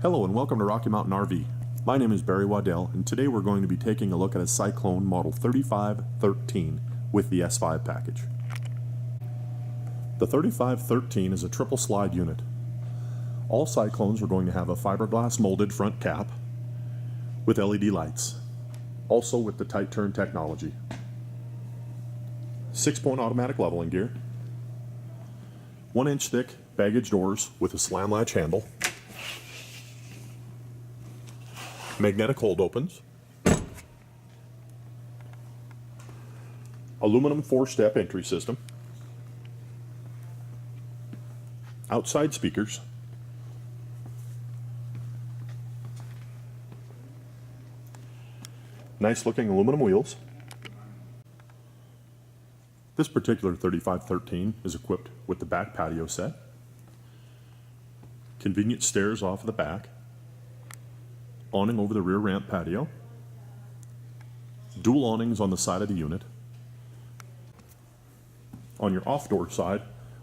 Hello and welcome to Rocky Mountain RV. My name is Barry Waddell and today we're going to be taking a look at a Cyclone model 3513 with the S5 package. The 3513 is a triple slide unit. All Cyclones are going to have a fiberglass molded front cap with LED lights, also with the tight turn technology. 6-point automatic leveling gear, 1-inch thick baggage doors with a slam latch handle, magnetic hold opens, aluminum 4-step entry system, outside speakers, nice looking aluminum wheels. This particular 3513 is equipped with the back patio set, convenient stairs off of the back, awning over the rear ramp patio, dual awnings on the side of the unit. On your off-door side,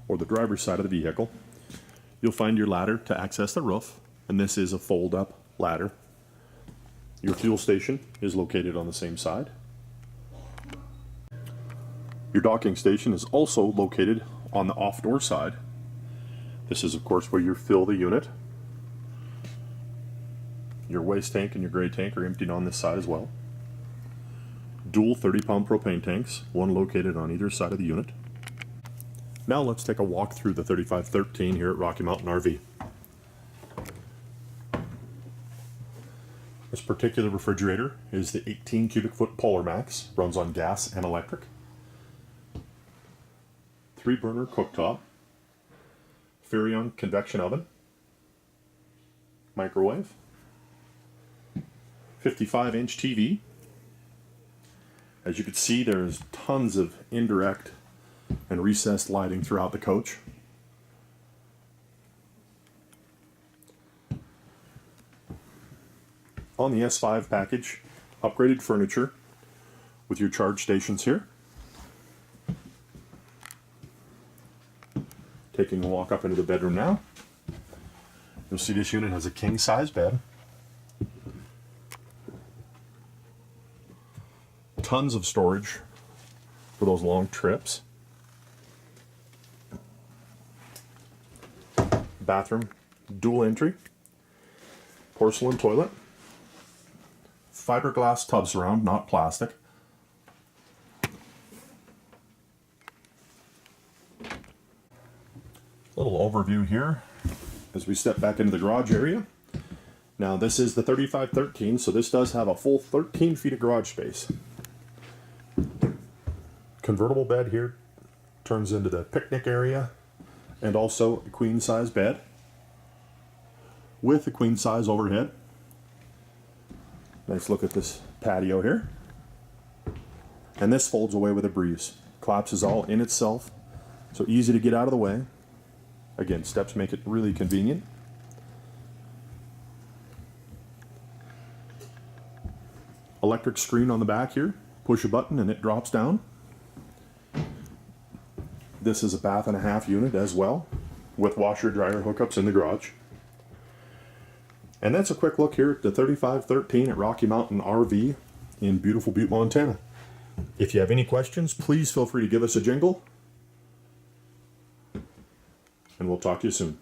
or the driver's side of the vehicle, you'll find your ladder to access the roof, and this is a fold-up ladder. Your fuel station is located on the same side. Your docking station is also located on the off-door side. This is, of course, where you fill the unit. Your waste tank and your gray tank are emptied on this side as well. Dual 30-pound propane tanks, one located on either side of the unit. Now let's take a walk through the 3513 here at Rocky Mountain RV. This particular refrigerator is the 18 cubic foot Polar Max, runs on gas and electric. 3-burner cooktop, Furrion convection oven, microwave, 55-inch TV. As you can see, there's tons of indirect and recessed lighting throughout the coach. On the S5 package, upgraded furniture with your charge stations here. Taking a walk up into the bedroom now. You'll see this unit has a king-size bed. Tons of storage for those long trips. Bathroom, dual entry, porcelain toilet, fiberglass tub surround, not plastic. Little overview here as we step back into the garage area. Now this is the 3513, so this does have a full 13 feet of garage space. Convertible bed here turns into the picnic area, and also a queen size bed with a queen size overhead. Nice look at this patio here. And this folds away with a breeze. Collapses all in itself, so easy to get out of the way. Again, steps make it really convenient. Electric screen on the back here. Push a button and it drops down. This is a bath and a half unit as well, with washer dryer hookups in the garage. And that's a quick look here at the 3513 at Rocky Mountain RV in beautiful Butte, Montana. If you have any questions, please feel free to give us a jingle, and we'll talk to you soon.